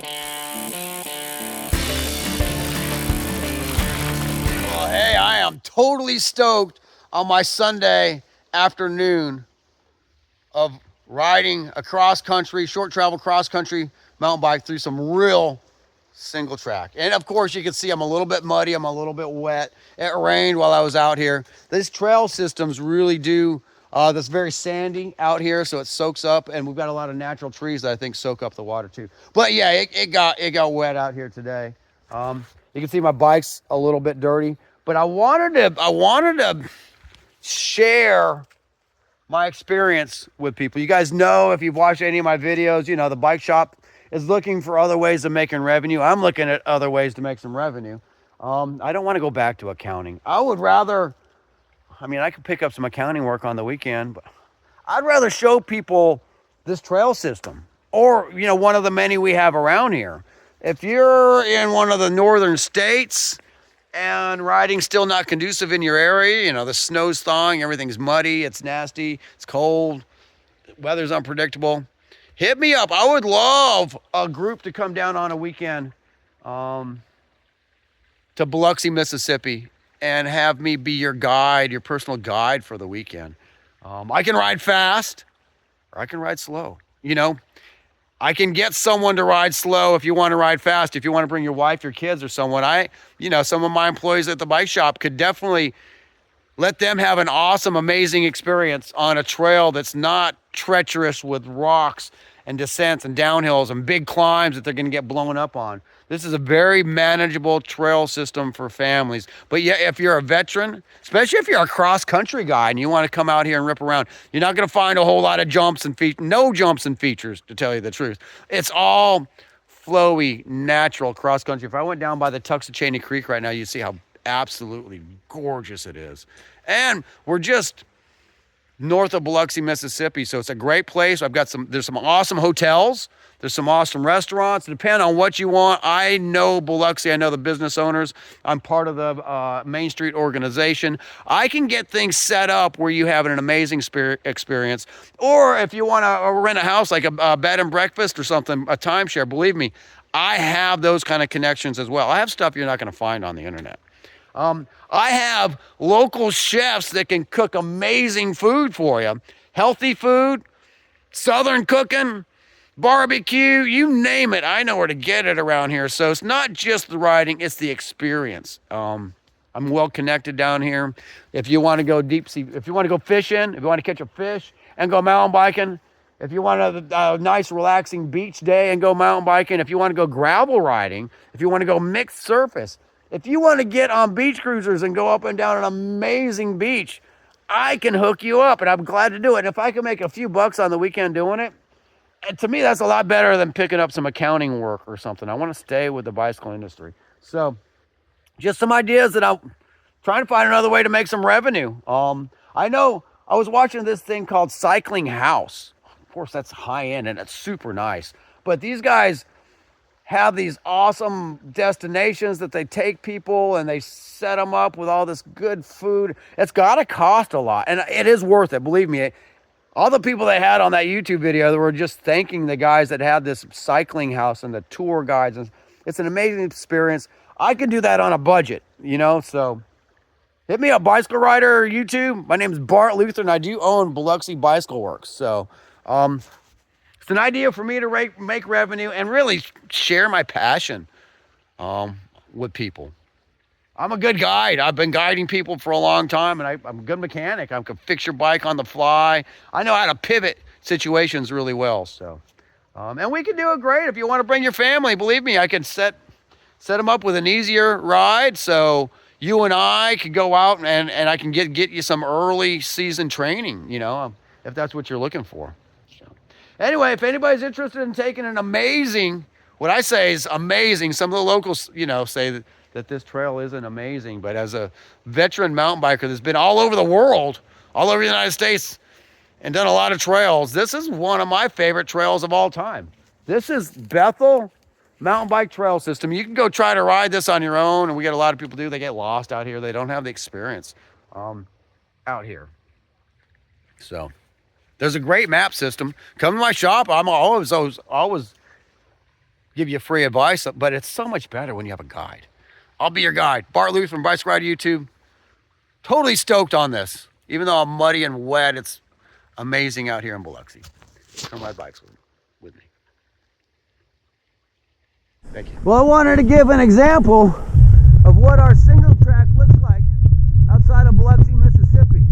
Well, hey, I am totally stoked on my Sunday afternoon of riding a cross country, short travel cross country mountain bike through some real single track. And of course, you can see I'm a little bit muddy, I'm a little bit wet. It rained while I was out here. These trail systems really do, that's very sandy out here, so it soaks up, and we've got a lot of natural trees that I think soak up the water too. But yeah, it got wet out here today. You can see my bike's a little bit dirty, but I wanted to share my experience with people. You guys know, if you've watched any of my videos, you know the bike shop is looking for other ways of making revenue. I'm looking at other ways to make some revenue. I don't want to go back to accounting. I would rather, I mean, I could pick up some accounting work on the weekend, but I'd rather show people this trail system, or, you know, one of the many we have around here. If you're in one of the northern states and riding's still not conducive in your area, you know, the snow's thawing, everything's muddy, it's nasty, it's cold, weather's unpredictable, hit me up. I would love a group to come down on a weekend to Biloxi, Mississippi, and have me be your guide, your personal guide for the weekend. I can ride fast or I can ride slow. You know, I can get someone to ride slow if you want to ride fast. If you want to bring your wife, your kids, or someone, some of my employees at the bike shop could definitely let them have an awesome, amazing experience on a trail that's not treacherous with rocks and descents and downhills and big climbs that they're going to get blown up on. This is a very manageable trail system for families. But yeah, if you're a veteran, especially if you're a cross-country guy and you want to come out here and rip around, you're not going to find a whole lot of jumps and no jumps and features, to tell you the truth. It's all flowy, natural cross-country. If I went down by the Tuxachanie Creek right now, you'd see how absolutely gorgeous it is. And we're just north of Biloxi, Mississippi, so it's a great place. There's some awesome hotels, there's some awesome restaurants. Depending on what you want. I know Biloxi, I know the business owners. I'm part of the Main Street organization. I can get things set up where you have an amazing experience. Or if you want to rent a house, like a bed and breakfast or something, a timeshare, believe me, I have those kind of connections as well. I have stuff you're not going to find on the internet. I have local chefs that can cook amazing food for you. Healthy food, southern cooking, barbecue, you name it. I know where to get it around here. So it's not just the riding, it's the experience. I'm well connected down here. If you want to go deep sea, if you want to go fishing, if you want to catch a fish and go mountain biking, if you want a nice relaxing beach day and go mountain biking, if you want to go gravel riding, if you want to go mixed surface, if you want to get on beach cruisers and go up and down an amazing beach, I can hook you up, and I'm glad to do it. And if I can make a few bucks on the weekend doing it, and to me, that's a lot better than picking up some accounting work or something. I want to stay with the bicycle industry. So just some ideas that I'm trying to find another way to make some revenue. I know I was watching this thing called Cycling House. Of course, that's high end and it's super nice. But these guys have these awesome destinations that they take people and they set them up with all this good food. It's got to cost a lot, and it is worth it. Believe me, all the people they had on that YouTube video that were just thanking the guys that had this cycling house and the tour guides. And it's an amazing experience. I can do that on a budget, you know, so hit me up, Bicycle Rider YouTube. My name is Bart Luther, and I do own Biloxi Bicycle Works. So, it's an idea for me to make revenue and really share my passion with people. I'm a good guide. I've been guiding people for a long time, and I'm a good mechanic. I can fix your bike on the fly. I know how to pivot situations really well. So, and we can do it great. If you want to bring your family, believe me, I can set them up with an easier ride. So you and I could go out and I can get you some early season training, you know, if that's what you're looking for. Anyway, if anybody's interested in taking an amazing, what I say is amazing, some of the locals, you know, say that this trail isn't amazing, but as a veteran mountain biker that's been all over the world, all over the United States, and done a lot of trails, this is one of my favorite trails of all time. This is Bethel Mountain Bike Trail System. You can go try to ride this on your own, and we get a lot of people they get lost out here. They don't have the experience out here. So there's a great map system. Come to my shop. I'm always give you free advice, but it's so much better when you have a guide. I'll be your guide. Bart Luth from Bicycle Ride YouTube. Totally stoked on this. Even though I'm muddy and wet, it's amazing out here in Biloxi. Come ride bikes with me. Thank you. Well, I wanted to give an example of what our single track looks like outside of Biloxi, Mississippi.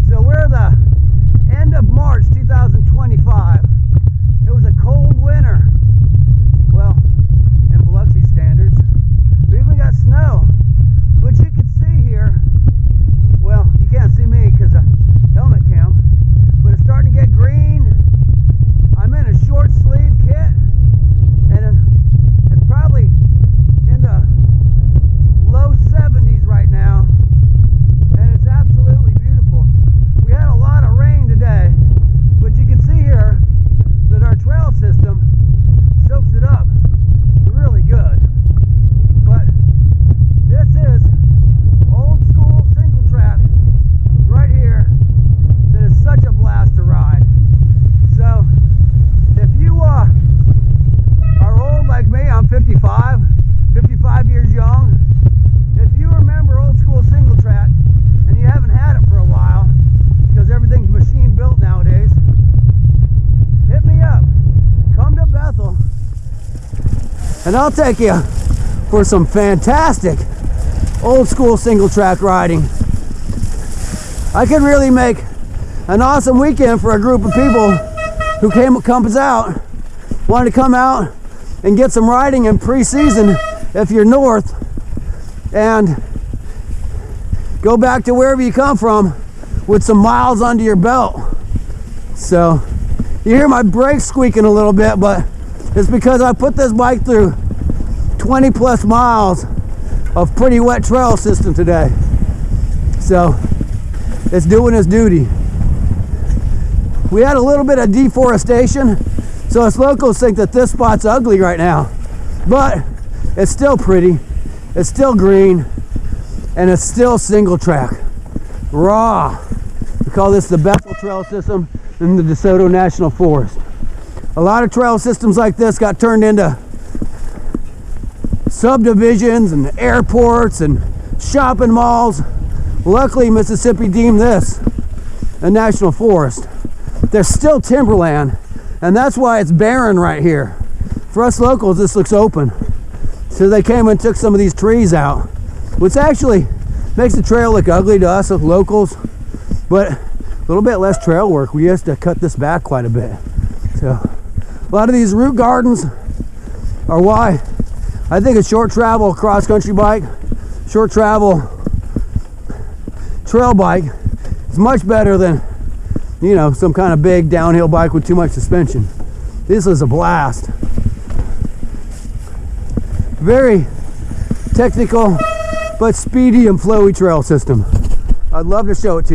So we're the end of March 2025. It was a cold winter. Well, in Biloxi standards. We even got snow. But you can see here, well, you can't see me because of helmet cam, but it's starting to get green. I'm in a short sleeve kit, and it's probably in the low 70s right now, and it's absolutely beautiful. We had a lot of rain today, but you can see here that our trail system soaks it up really good. But this is old school single track right here that is such a blast to ride. So if you are old like me, I'm 55 years young. If you remember old school single track and you haven't had it for a while because everything's machine built nowadays, hit me up. Come to Bethel and I'll take you for some fantastic old school single track riding. I could really make an awesome weekend for a group of people who comes out, wanted to come out and get some riding in pre-season if you're north, and go back to wherever you come from with some miles under your belt. So you hear my brakes squeaking a little bit, but it's because I put this bike through 20 plus miles of pretty wet trail system today. So it's doing its duty. We had a little bit of deforestation, so us locals think that this spot's ugly right now, but it's still pretty, it's still green, and it's still single track, raw. We call this the Bethel Trail System in the DeSoto National Forest. A lot of trail systems like this got turned into subdivisions and airports and shopping malls. Luckily, Mississippi deemed this a national forest. There's still timberland, and that's why it's barren right here. For us locals, this looks open. So they came and took some of these trees out, which actually makes the trail look ugly to us locals, but a little bit less trail work. We used to cut this back quite a bit. So a lot of these root gardens are why I think a short travel cross-country bike, short travel trail bike is much better than, you know, some kind of big downhill bike with too much suspension. This is a blast. Very technical but speedy and flowy trail system. I'd love to show it to you.